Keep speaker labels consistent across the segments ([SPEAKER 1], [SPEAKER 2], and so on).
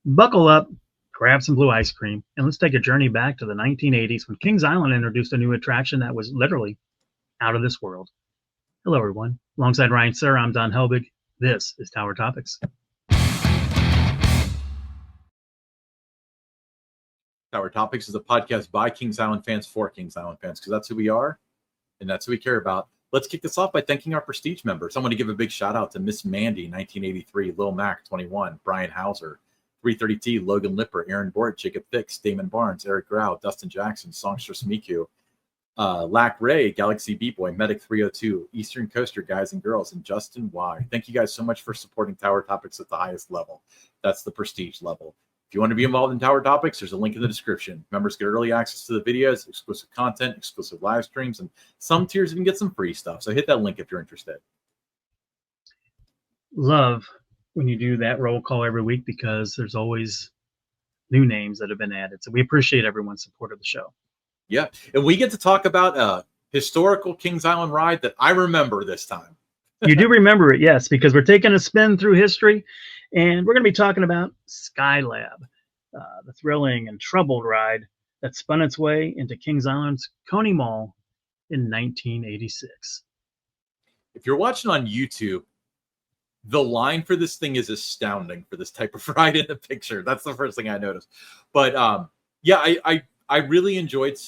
[SPEAKER 1] Buckle up, grab some blue ice cream, and let's take a journey back to the 1980s when Kings Island introduced a new attraction that was literally out of this world. Hello, everyone. Alongside Ryan Sir, I'm Don Helbig. This is Tower Topics.
[SPEAKER 2] Tower Topics is a podcast by Kings Island fans for Kings Island fans, because that's who we are and that's who we care about. Let's kick this off by thanking our Prestige members. I want to give a big shout out to Miss Mandy, 1983, Lil Mac, 21, Brian Hauser, 330T, Logan Lipper, Aaron Bort, Jacob Fix, Damon Barnes, Eric Grau, Dustin Jackson, Songstress Miku, Lack Ray, Galaxy B-Boy, Medic 302, Eastern Coaster guys and girls, and Justin Y. Thank you guys so much for supporting Tower Topics at the highest level. That's the Prestige level. If you want to be involved in Tower Topics, there's a link in the description. Members get early access to the videos, exclusive content, exclusive live streams, and some tiers even get some free stuff. So hit that link if you're interested.
[SPEAKER 1] Love when you do that roll call every week because there's always new names that have been added. So we appreciate everyone's support of the show.
[SPEAKER 2] Yeah, and we get to talk about a historical Kings Island ride that I remember this time.
[SPEAKER 1] You do remember it, yes, because we're taking a spin through history, and we're going to be talking about Skylab, the thrilling and troubled ride that spun its way into Kings Island's Coney Mall in 1986.
[SPEAKER 2] If you're watching on YouTube, the line for this thing is astounding for this type of ride in the picture. That's the first thing I noticed. But yeah, I really enjoyed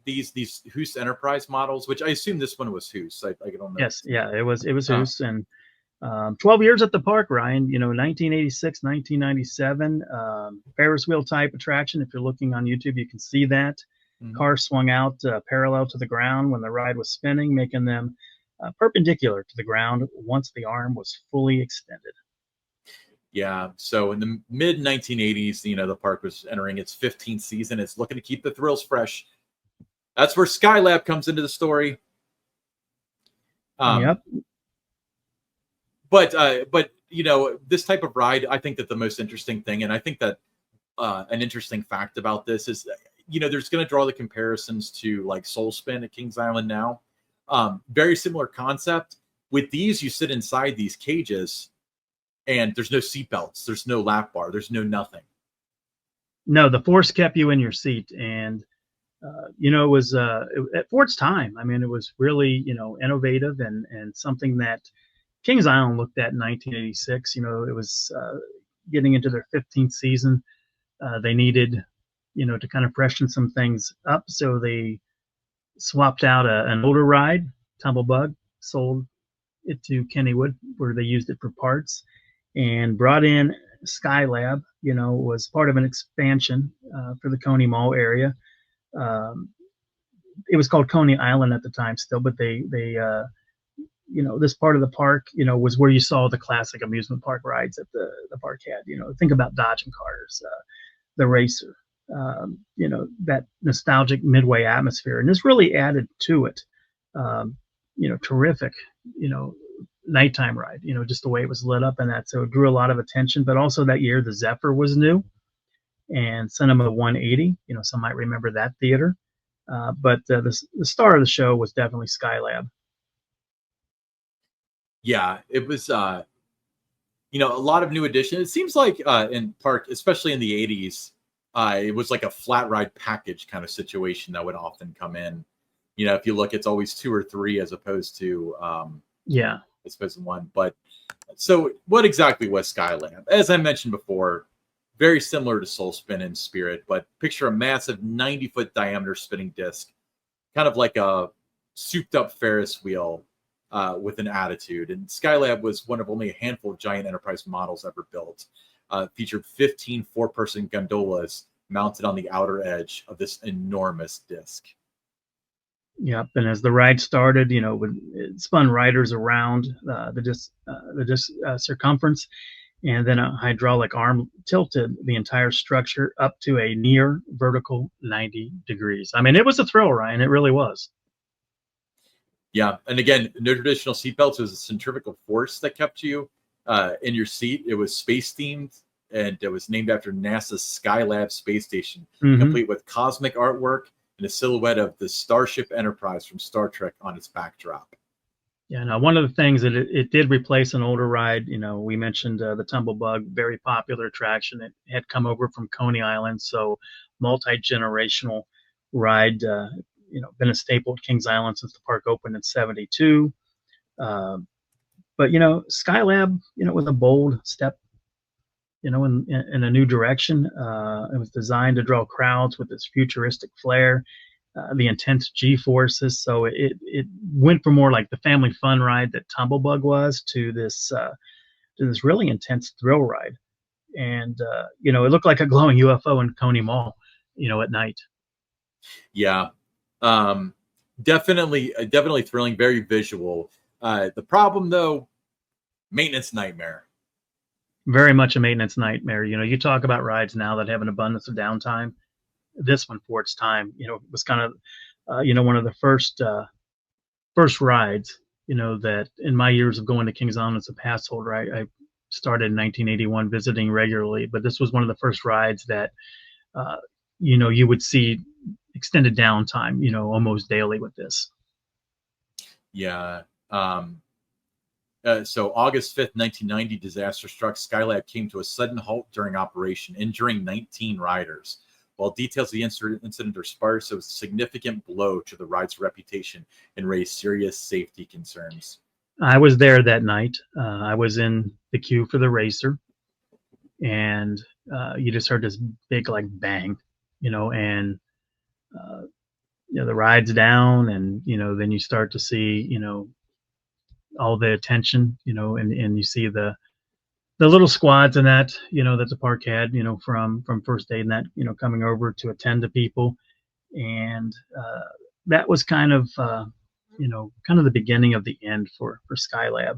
[SPEAKER 2] these Hoos Enterprise models, which I assume this one was Hoos. I don't know.
[SPEAKER 1] Yes, yeah, it was Hoos, and 12 years at the park, Ryan. 1986, 1997, Ferris wheel type attraction. If you're looking on YouTube, you can see that. Mm-hmm. Car swung out parallel to the ground when the ride was spinning, making them perpendicular to the ground once the arm was fully extended.
[SPEAKER 2] Yeah, so in the mid 1980s, the park was entering its 15th season. It's looking to keep the thrills fresh. That's where Skylab comes into the story.
[SPEAKER 1] Yep.
[SPEAKER 2] But this type of ride, I think that the most interesting thing, and I think that an interesting fact about this is, there's going to draw the comparisons to like Soul Spin at Kings Island now. Very similar concept. With these, you sit inside these cages, and there's no seatbelts, there's no lap bar, there's no nothing.
[SPEAKER 1] No, the force kept you in your seat, and it was for its time. I mean, it was really innovative and something that Kings Island looked at in 1986. It was getting into their 15th season. They needed to kind of freshen some things up, so they swapped out an older ride, Tumblebug, sold it to Kennywood, where they used it for parts, and brought in Skylab. Was part of an expansion for the Coney Mall area. It was called Coney Island at the time still, but they this part of the park, was where you saw the classic amusement park rides that the park had. Think about Dodging Cars, the Racer, that nostalgic Midway atmosphere. And this really added to it. Terrific, nighttime ride, just the way it was lit up and that. So it drew a lot of attention. But also that year, the Zephyr was new, and Cinema 180, some might remember that theater. But the star of the show was definitely Skylab.
[SPEAKER 2] Yeah, it was, a lot of new additions. It seems like in park, especially in the 80s, it was like a flat ride package kind of situation that would often come in. If you look, it's always 2 or 3 as opposed to one. But so what exactly was Skylab? As I mentioned before, very similar to Soul Spin in spirit, but picture a massive 90-foot diameter spinning disc, kind of like a souped up Ferris wheel with an attitude. And Skylab was one of only a handful of giant Enterprise models ever built. Featured 15 4-person gondolas mounted on the outer edge of this enormous disc.
[SPEAKER 1] Yep, and as the ride started, it spun riders around the disc circumference, and then a hydraulic arm tilted the entire structure up to a near vertical 90 degrees. I mean, it was a thrill, Ryan. It really was.
[SPEAKER 2] Yeah, and again, no traditional seatbelts. It was a centrifugal force that kept you in your seat. It was space themed, and it was named after NASA's Skylab space station, complete with cosmic artwork and a silhouette of the Starship Enterprise from Star Trek on its backdrop.
[SPEAKER 1] Yeah, now one of the things that it did replace an older ride. We mentioned the Tumblebug, very popular attraction. It had come over from Coney Island, so multi-generational ride. Been a staple at Kings Island since the park opened in '72. Uh, but Skylab, was a bold step, in a new direction. It was designed to draw crowds with its futuristic flair, the intense G forces. So it went from more like the family fun ride that Tumblebug was to this really intense thrill ride. And it looked like a glowing UFO in Coney Mall, at night.
[SPEAKER 2] Yeah, um, definitely thrilling, very visual. The problem though, maintenance nightmare.
[SPEAKER 1] Very much a maintenance nightmare. You talk about rides now that have an abundance of downtime. This one, for its time, was kind of, one of the first rides, that in my years of going to Kings Island as a pass holder, I started in 1981 visiting regularly, but this was one of the first rides that, uh, you would see extended downtime, almost daily with this.
[SPEAKER 2] Yeah. So August 5th, 1990, disaster struck. Skylab came to a sudden halt during operation, injuring 19 riders. While details of the incident are sparse, it was a significant blow to the ride's reputation and raised serious safety concerns.
[SPEAKER 1] I was there that night. I was in the queue for the racer, and you just heard this big like bang, and uh, the ride's down, and then you start to see all the attention, and you see the little squads and that that the park had, from first aid and that, coming over to attend to people, and that was kind of the beginning of the end for Skylab.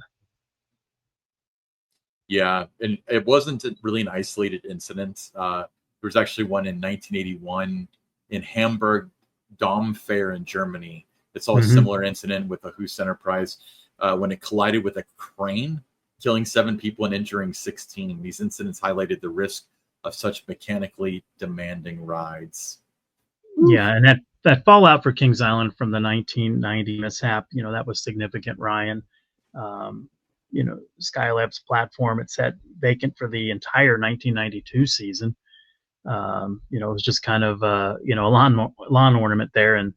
[SPEAKER 2] Yeah, and it wasn't really an isolated incident. There was actually one in 1981 in Hamburg Dom Fair in Germany. It saw a
[SPEAKER 1] Hmm.
[SPEAKER 2] similar incident with a Hus Enterprise when it collided with a crane, killing 7 people and injuring 16. These incidents highlighted the risk of such mechanically demanding rides.
[SPEAKER 1] Yeah, and that fallout for Kings Island from the 1990 mishap, that was significant, Ryan. Skylab's platform, it sat vacant for the entire 1992 season. It was just kind of a lawn ornament there in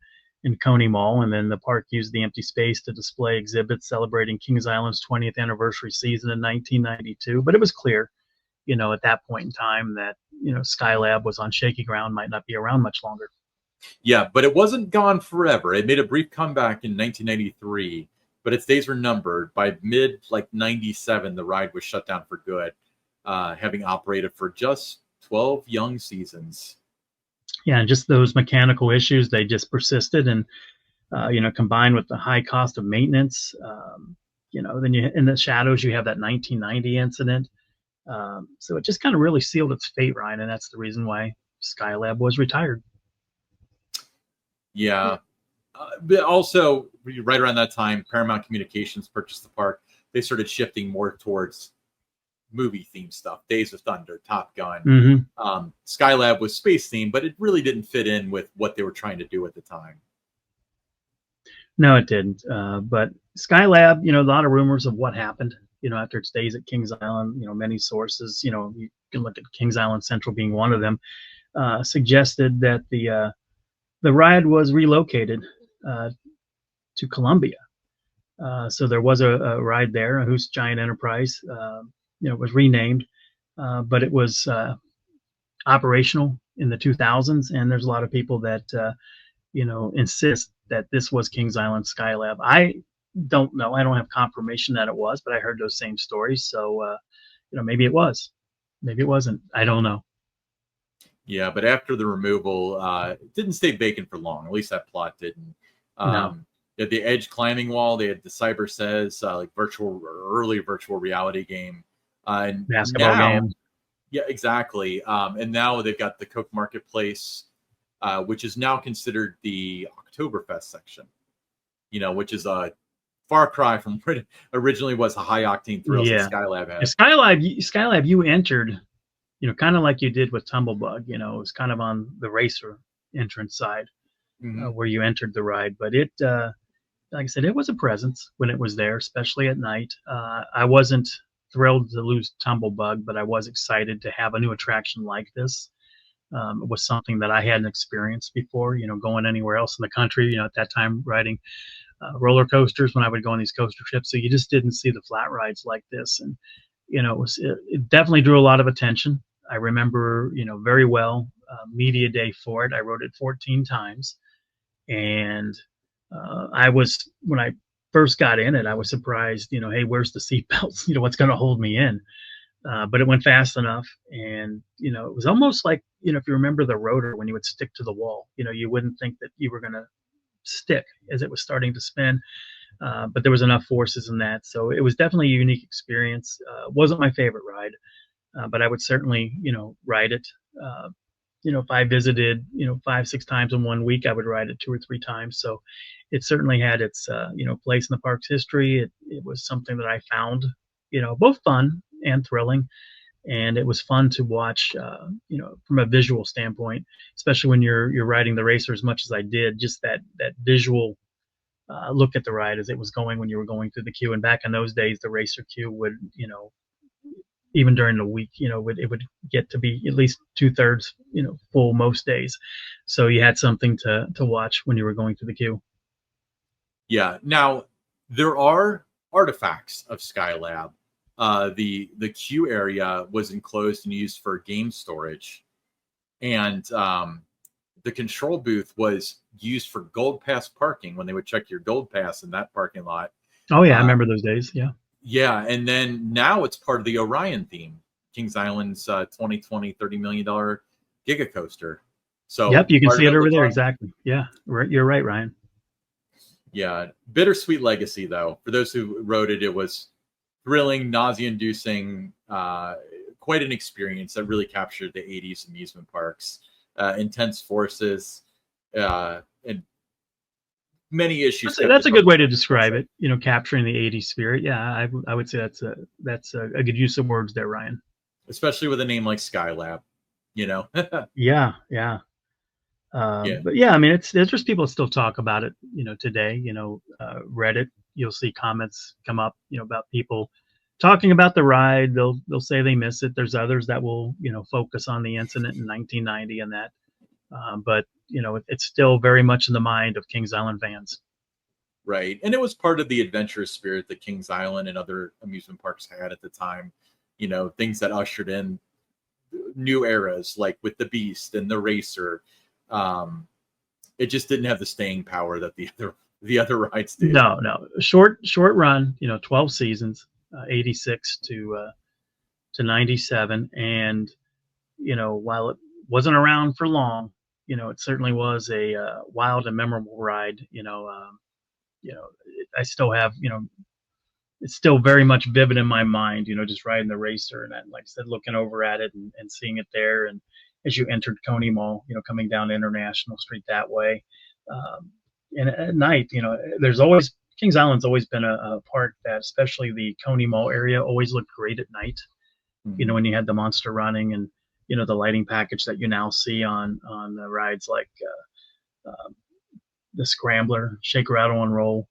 [SPEAKER 1] Coney Mall, and then the park used the empty space to display exhibits celebrating Kings Island's 20th anniversary season in 1992. But it was clear, at that point in time that Skylab was on shaky ground, might not be around much longer.
[SPEAKER 2] Yeah, but it wasn't gone forever. It made a brief comeback in 1993, but its days were numbered. By mid like 97, the ride was shut down for good, having operated for just 12 young seasons.
[SPEAKER 1] Yeah, and just those mechanical issues, they just persisted, and combined with the high cost of maintenance, then you in the shadows you have that 1990 incident. So it just kind of really sealed its fate, Ryan, and that's the reason why Skylab was retired.
[SPEAKER 2] Yeah. But also, right around that time, Paramount Communications purchased the park. They started shifting more towards movie themed stuff, Days of Thunder, Top Gun. Skylab was space themed, but it really didn't fit in with what they were trying to do at the time.
[SPEAKER 1] No, it didn't. But Skylab, a lot of rumors of what happened, after its days at Kings Island. Many sources, you can look at Kings Island Central being one of them, suggested that the ride was relocated to Columbia. So there was a ride there, a Hus Giant Enterprise. Was renamed, but it was operational in the 2000s, and there's a lot of people that insist that this was Kings Island Skylab. I don't know. I don't have confirmation that it was, but I heard those same stories. So maybe it was, maybe it wasn't. I don't know.
[SPEAKER 2] Yeah, but after the removal, it didn't stay vacant for long. At least that plot didn't.
[SPEAKER 1] No.
[SPEAKER 2] They had the Edge climbing wall. They had the Cyber Says, like early virtual reality game. And
[SPEAKER 1] Basketball
[SPEAKER 2] now,
[SPEAKER 1] game.
[SPEAKER 2] yeah, exactly. And now they've got the Coke Marketplace, which is now considered the Oktoberfest section. Which is a far cry from what it originally was, a high octane thrills that Skylab had.
[SPEAKER 1] Skylab, you entered, kind of like you did with Tumblebug. It was kind of on the racer entrance side, where you entered the ride, but it like I said, it was a presence when it was there, especially at night. I wasn't thrilled to lose Tumblebug, but I was excited to have a new attraction like this. It was something that I hadn't experienced before, going anywhere else in the country, at that time riding roller coasters when I would go on these coaster trips. So you just didn't see the flat rides like this. And, it definitely drew a lot of attention. I remember, very well, media day for it. I rode it 14 times. And when I first got in it, I was surprised, hey, where's the seatbelts? What's going to hold me in? But it went fast enough. And, it was almost like, if you remember the rotor when you would stick to the wall, you wouldn't think that you were going to stick as it was starting to spin. But there was enough forces in that. So it was definitely a unique experience. Wasn't my favorite ride, but I would certainly, ride it. If I visited, 5, 6 times in one week, I would ride it 2 or 3 times. So it certainly had its, place in the park's history. It was something that I found, both fun and thrilling. And it was fun to watch, from a visual standpoint, especially when you're riding the racer as much as I did, just that visual look at the ride as it was going when you were going through the queue. And back in those days, the racer queue would, even during the week, it would get to be at least 2/3, full most days. So you had something to watch when you were going through the queue.
[SPEAKER 2] Yeah. Now there are artifacts of Skylab. The queue area was enclosed and used for game storage, and the control booth was used for Gold Pass parking when they would check your Gold Pass in that parking lot.
[SPEAKER 1] Oh yeah, I remember those days. Yeah.
[SPEAKER 2] Yeah, and then now it's part of the Orion theme, Kings Island's 2020 $30 million Giga Coaster. So
[SPEAKER 1] yep, you can see it over there. Exactly. Yeah, you're right, Ryan.
[SPEAKER 2] Yeah, bittersweet legacy though. For those who rode it, it was thrilling, nausea-inducing, quite an experience that really captured the 80s amusement parks. Intense forces, and many issues.
[SPEAKER 1] That's a good way to describe it. Capturing the 80s spirit. Yeah, I would say that's a good use of words there, Ryan.
[SPEAKER 2] Especially with a name like Skylab,
[SPEAKER 1] Yeah.
[SPEAKER 2] Yeah.
[SPEAKER 1] But yeah, I mean, there's just people that still talk about it, today. Reddit, you'll see comments come up, about people talking about the ride. They'll say they miss it. There's others that will, focus on the incident in 1990 and that. But it's still very much in the mind of Kings Island fans.
[SPEAKER 2] Right. And it was part of the adventurous spirit that Kings Island and other amusement parks had at the time, things that ushered in new eras, like with the Beast and the Racer. It just didn't have the staying power that the other rides did.
[SPEAKER 1] No. Short run, 12 seasons, 86 to 97. And, while it wasn't around for long, it certainly was a wild and memorable ride. I still have, it's still very much vivid in my mind, just riding the racer and like I said, looking over at it and seeing it there. And as you entered Coney Mall, coming down International Street that way. And at night, there's always, Kings Island's always been a park that, especially the Coney Mall area, always looked great at night. Mm-hmm. When you had the monster running and, the lighting package that you now see on the rides like the Scrambler, Shake, Rattle, and Roll.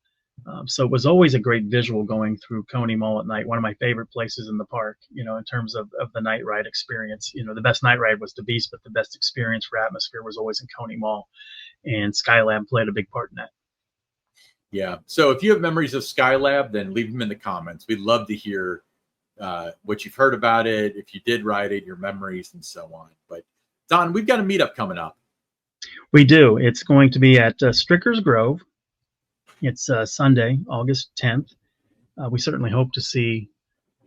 [SPEAKER 1] So it was always a great visual going through Coney Mall at night. One of my favorite places in the park, in terms of the night ride experience. The best night ride was the Beast, but the best experience for atmosphere was always in Coney Mall. And Skylab played a big part in that.
[SPEAKER 2] Yeah. So if you have memories of Skylab, then leave them in the comments. We'd love to hear what you've heard about it, if you did ride it, your memories, and so on. But Don, we've got a meetup coming up.
[SPEAKER 1] We do. It's going to be at Stricker's Grove. It's Sunday, August 10th. We certainly hope to see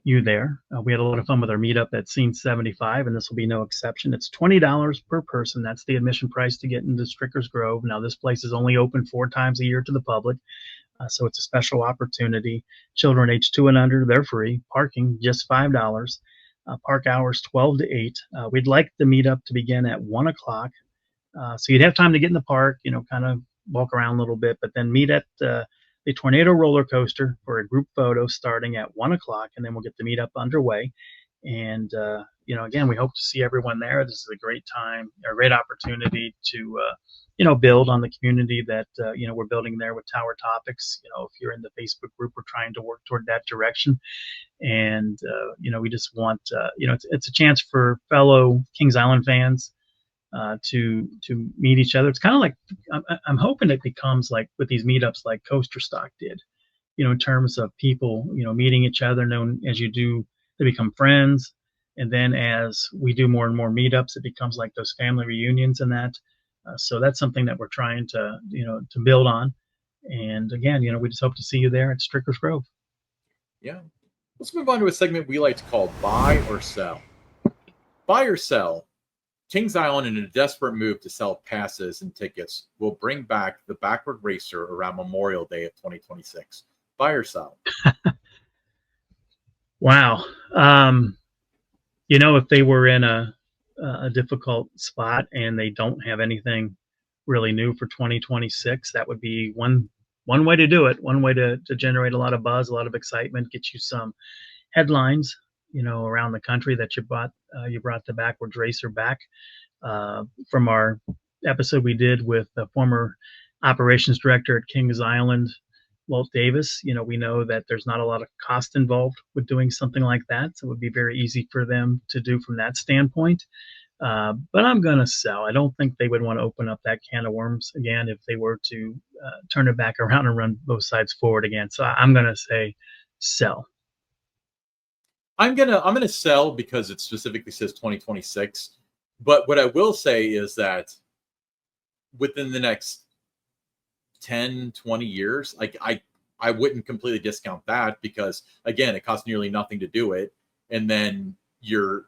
[SPEAKER 1] you there. We had a lot of fun with our meetup at Scene 75, and this will be no exception. It's $20 per person. That's the admission price to get into Stricker's Grove. Now, this place is only open 4 times a year to the public, so it's a special opportunity. Children age 2 and under, they're free. Parking, just $5. Park hours 12 to 8. We'd like the meetup to begin at 1 o'clock. So you'd have time to get in the park, kind of walk around a little bit, but then meet at the Tornado roller coaster for a group photo starting at 1 o'clock, and then we'll get the meetup underway. And again, we hope to see everyone there. This is a great time, a great opportunity to build on the community that we're building there with Tower Topics. If you're in the Facebook group, we're trying to work toward that direction. And we just want it's a chance for fellow Kings Island fans to meet each other. It's kind of like I'm hoping it becomes like with these meetups like Coaster Stock did, in terms of people meeting each other. Known as you do, they become friends, and then as we do more and more meetups, it becomes like those family reunions and that. So that's something that we're trying to to build on. And again, we just hope to see you there at Stricker's Grove.
[SPEAKER 2] Yeah. Let's move on to a segment we like to call Buy or Sell. Buy or Sell. Kings Island, in a desperate move to sell passes and tickets, will bring back the backward racer around Memorial Day of 2026. Buy or sell?
[SPEAKER 1] Wow. If they were in a difficult spot and they don't have anything really new for 2026, that would be one way to do it. One way to generate a lot of buzz, a lot of excitement, get you some headlines, around the country that you brought the backwards racer back from our episode we did with the former operations director at Kings Island, Walt Davis. We know that there's not a lot of cost involved with doing something like that, so it would be very easy for them to do from that standpoint. But I'm going to sell. I don't think they would want to open up that can of worms again if they were to turn it back around and run both sides forward again. So I'm going to say sell.
[SPEAKER 2] I'm gonna sell because it specifically says 2026. But what I will say is that within the next 10, 20 years, like I wouldn't completely discount that, because again, it costs nearly nothing to do it. And then you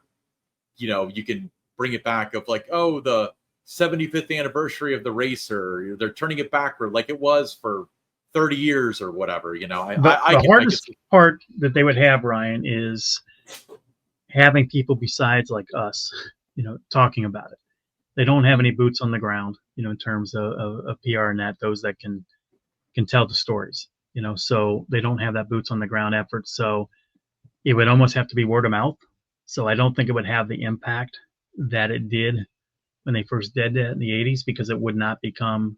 [SPEAKER 2] can bring it back of like, oh, the 75th anniversary of the racer, they're turning it backward like it was for 30 years or whatever.
[SPEAKER 1] The hardest part that they would have, Ryan, is having people besides like us, talking about it. They don't have any boots on the ground, in terms of PR and those that can tell the stories, so they don't have that boots on the ground effort. So it would almost have to be word of mouth. So I don't think it would have the impact that it did when they first did it in the 80s, because it would not become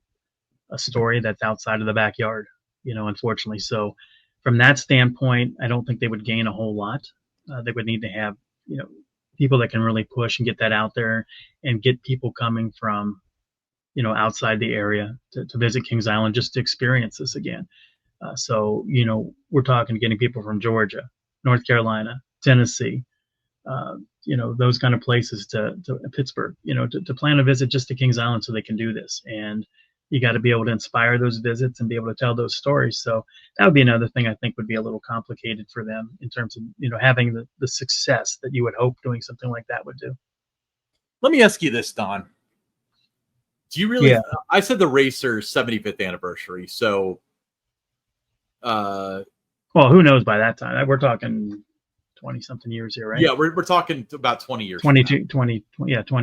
[SPEAKER 1] a story that's outside of the backyard, unfortunately. So from that standpoint, I don't think they would gain a whole lot. They would need to have, people that can really push and get that out there and get people coming from, outside the area to visit Kings Island just to experience this again. So, we're talking getting people from Georgia, North Carolina, Tennessee, those kind of places to Pittsburgh, to plan a visit just to Kings Island so they can do this. And you got to be able to inspire those visits and be able to tell those stories. So that would be another thing I think would be a little complicated for them in terms of, having the success that you would hope doing something like that would do.
[SPEAKER 2] Let me ask you this, Don. Do you really? Yeah. I said the racer's 75th anniversary. So,
[SPEAKER 1] well, who knows by that time? We're talking 20 something years here, right?
[SPEAKER 2] Yeah, we're talking about 20 years.
[SPEAKER 1] 20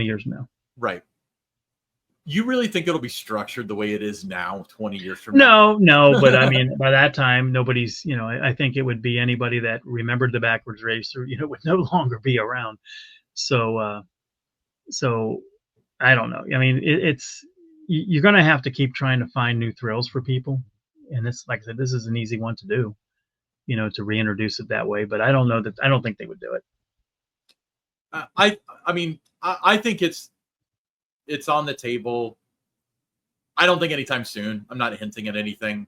[SPEAKER 1] years now.
[SPEAKER 2] Right. You really think it'll be structured the way it is now, 20 years from now?
[SPEAKER 1] No, but I mean, by that time, nobody's, I think it would be anybody that remembered the backwards racer, would no longer be around. So I don't know. I mean, you're going to have to keep trying to find new thrills for people. And this, like I said, this is an easy one to do, to reintroduce it that way. But I don't think they would do it.
[SPEAKER 2] I think it's on the table. I don't think anytime soon. I'm not hinting at anything.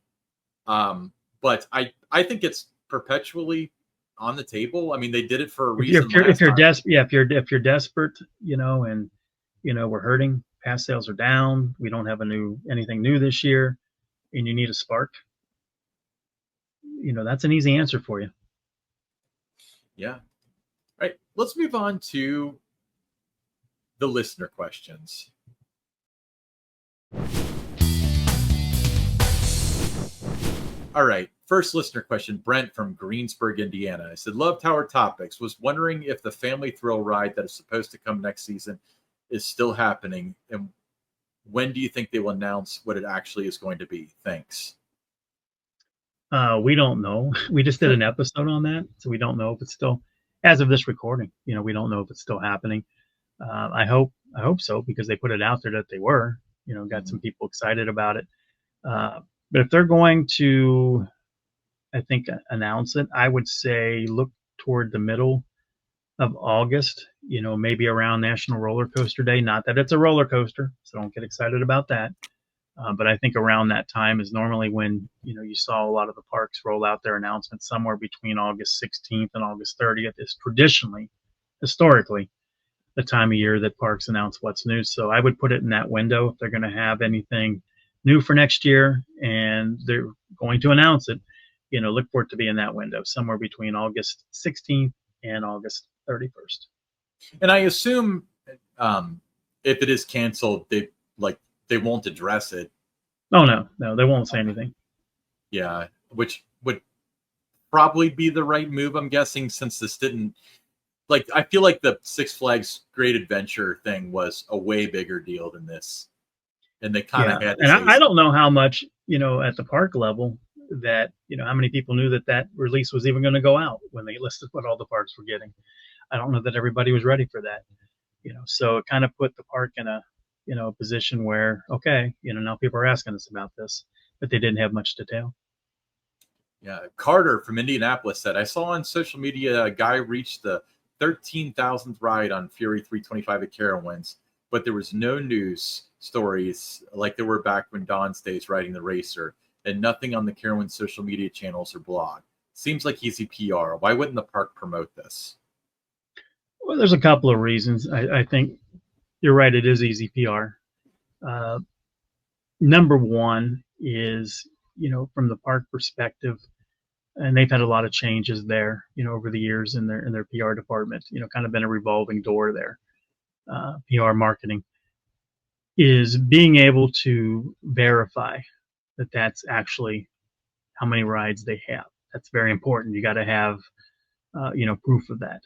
[SPEAKER 2] But I think it's perpetually on the table. I mean, they did it for a reason.
[SPEAKER 1] If you're desperate, and we're hurting, pass sales are down, we don't have anything new this year, and you need a spark, that's an easy answer for you.
[SPEAKER 2] Yeah. All right. Let's move on to the listener questions. All right. First listener question, Brent from Greensburg, Indiana. I said, love Tower Topics. Was wondering if the family thrill ride that is supposed to come next season is still happening. And when do you think they will announce what it actually is going to be? Thanks.
[SPEAKER 1] We don't know. We just did an episode on that, so we don't know if it's still as of this recording. We don't know if it's still happening. I hope so, because they put it out there that they were. Got some
[SPEAKER 2] Mhm.
[SPEAKER 1] people excited about it. But if they're going to, I think, announce it, I would say look toward the middle of August. Maybe around National Roller Coaster Day. Not that it's a roller coaster, so don't get excited about that. But I think around that time is normally when you saw a lot of the parks roll out their announcements. Somewhere between August 16th and August 30th is traditionally, historically, the time of year that parks announce what's new. So I would put it in that window if they're going to have anything new for next year and they're going to announce it. Look for it to be in that window, somewhere between August 16th and August 31st.
[SPEAKER 2] And I assume if it is canceled, they won't address it.
[SPEAKER 1] Oh no, they won't say anything.
[SPEAKER 2] Yeah, which would probably be the right move, I'm guessing, since this didn't I feel like the Six Flags Great Adventure thing was a way bigger deal than this, and they kind
[SPEAKER 1] Yeah,
[SPEAKER 2] of had to
[SPEAKER 1] and
[SPEAKER 2] say
[SPEAKER 1] I don't know how much at the park level that how many people knew that release was even going to go out when they listed what all the parks were getting. I don't know that everybody was ready for that. So it kind of put the park in a position where, okay, now people are asking us about this, but they didn't have much detail.
[SPEAKER 2] Yeah, Carter from Indianapolis said, I saw on social media a guy reached the 13,000th ride on Fury 325 at Carowinds, but there was no news stories like there were back when Don stays riding the racer, and nothing on the Carowinds social media channels or blog. Seems like easy PR. Why wouldn't the park promote this?
[SPEAKER 1] Well, there's a couple of reasons. I think you're right. It is easy PR. Uh, Number one is, from the park perspective, and they've had a lot of changes there, over the years in their PR department. Kind of been a revolving door there. PR marketing is being able to verify that that's actually how many rides they have. That's very important. You got to have proof of that.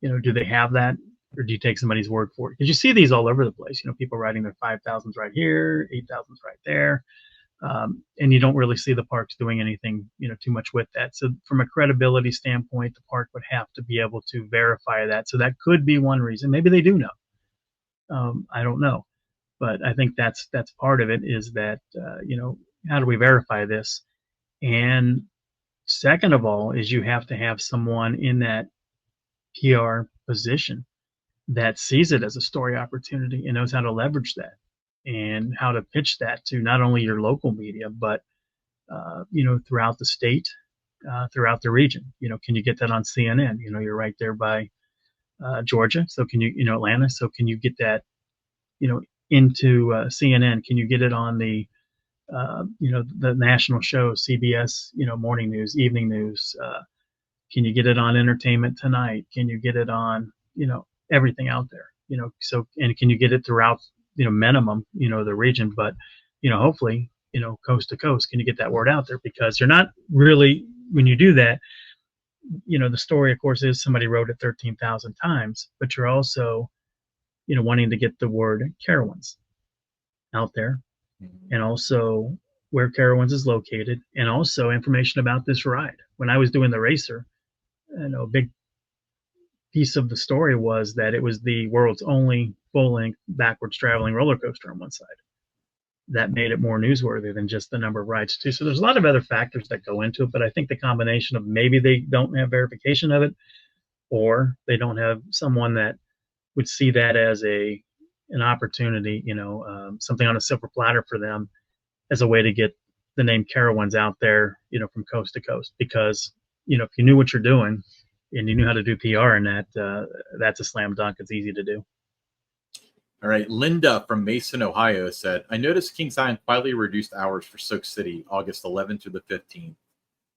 [SPEAKER 1] Do they have that, or do you take somebody's word for it? Because you see these all over the place. People riding their 5,000s right here, 8,000s right there. And you don't really see the parks doing anything, too much with that. So from a credibility standpoint, the park would have to be able to verify that. So that could be one reason. Maybe they do know. I don't know, but I think that's part of it. Is that how do we verify this? And second of all, is you have to have someone in that PR position that sees it as a story opportunity and knows how to leverage that and how to pitch that to not only your local media, but throughout the state, throughout the region. Can you get that on CNN? You're right there by Georgia, so can you, Atlanta, so can you get that, into CNN? Can you get it on the national show, CBS, morning news, evening news? Can you get it on Entertainment Tonight? Can you get it on, everything out there? So, and can you get it throughout, minimum, the region, but, hopefully, coast to coast, can you get that word out there? Because you're not really, when you do that, the story, of course, is somebody wrote it 13,000 times, but you're also, wanting to get the word Carowinds out there, and also where Carowinds is located, and also information about this ride. When I was doing the racer, a big piece of the story was that it was the world's only full-length backwards traveling roller coaster on one side. That made it more newsworthy than just the number of rides too. So there's a lot of other factors that go into it, but I think the combination of maybe they don't have verification of it, or they don't have someone that would see that as an opportunity, something on a silver platter for them as a way to get the name Carowinds out there, from coast to coast. Because if you knew what you're doing and you knew how to do PR in that, that's a slam dunk. It's easy to do.
[SPEAKER 2] All right. Linda from Mason, Ohio said, I noticed Kings Island quietly reduced hours for Soak City August 11th through the 15th.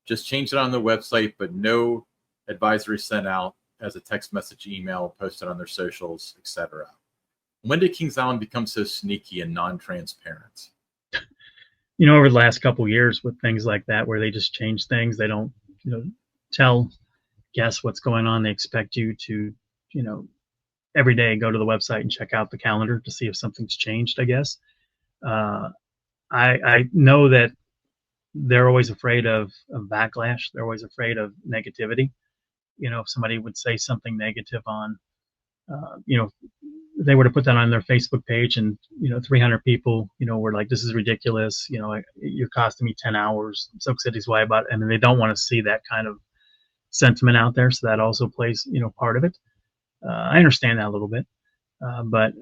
[SPEAKER 2] Just changed it on their website, but no advisory sent out as a text message, email posted on their socials, etc. When did Kings Island become so sneaky and non-transparent?
[SPEAKER 1] Over the last couple of years with things like that, where they just change things, they don't, tell guests what's going on. They expect you to, every day go to the website and check out the calendar to see if something's changed, I guess. Uh, I know that they're always afraid of backlash. They're always afraid of negativity. if somebody would say something negative on, you know, they were to put that on their Facebook page, and 300 people, were like, "This is ridiculous. You're costing me 10 hours. Soak City's why about." I mean, they don't want to see that kind of sentiment out there, so that also plays, part of it. I understand that a little bit, but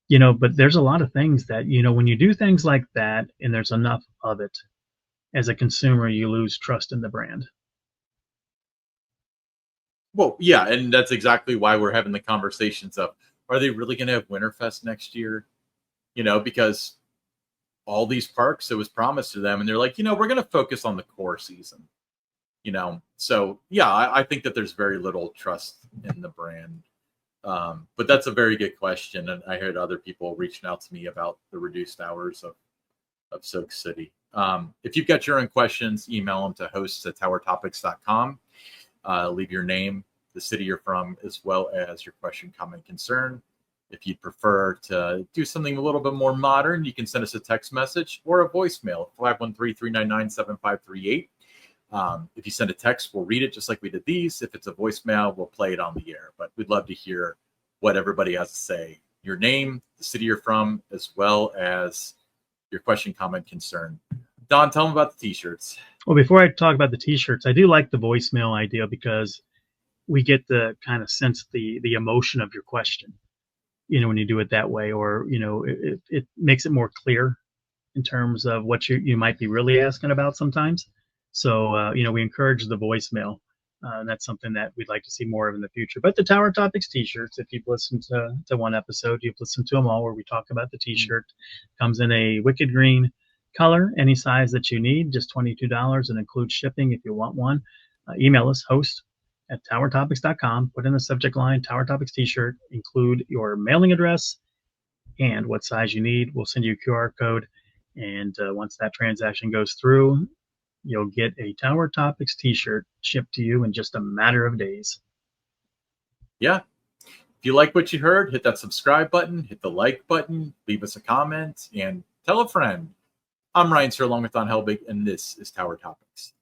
[SPEAKER 1] there's a lot of things that when you do things like that, and there's enough of it, as a consumer, you lose trust in the brand.
[SPEAKER 2] Well, yeah, and that's exactly why we're having the conversations of, are they really going to have Winterfest next year? Because all these parks, it was promised to them, and they're like, we're going to focus on the core season. So yeah, I think that there's very little trust in the brand. But that's a very good question, and I heard other people reaching out to me about the reduced hours of Soak City. If you've got your own questions, email them to hosts@towertopics.com. Leave your name, the city you're from, as well as your question, comment, concern. If you'd prefer to do something a little bit more modern, you can send us a text message or a voicemail, 513-399-7538. If you send a text, we'll read it just like we did these. If it's a voicemail, we'll play it on the air. But we'd love to hear what everybody has to say. Your name, the city you're from, as well as your question, comment, concern. Don, tell them about the T-shirts.
[SPEAKER 1] Well, before I talk about the T-shirts, I do like the voicemail idea because we get to kind of sense the emotion of your question, when you do it that way, or, it makes it more clear in terms of what you might be really asking about sometimes. So, we encourage the voicemail. And that's something that we'd like to see more of in the future. But the Tower Topics T-shirts, if you've listened to one episode, you've listened to them all where we talk about the T-shirt. Comes in a wicked green color, any size that you need, just $22, and includes shipping if you want one. Email us, host@towertopics.com. Put in the subject line, Tower Topics T-shirt. Include your mailing address and what size you need. We'll send you a QR code. And once that transaction goes through, you'll get a Tower Topics T-shirt shipped to you in just a matter of days.
[SPEAKER 2] Yeah. If you like what you heard, hit that subscribe button, hit the like button, leave us a comment, and tell a friend. I'm Ryan Sir, along with Don Helbig, and this is Tower Topics.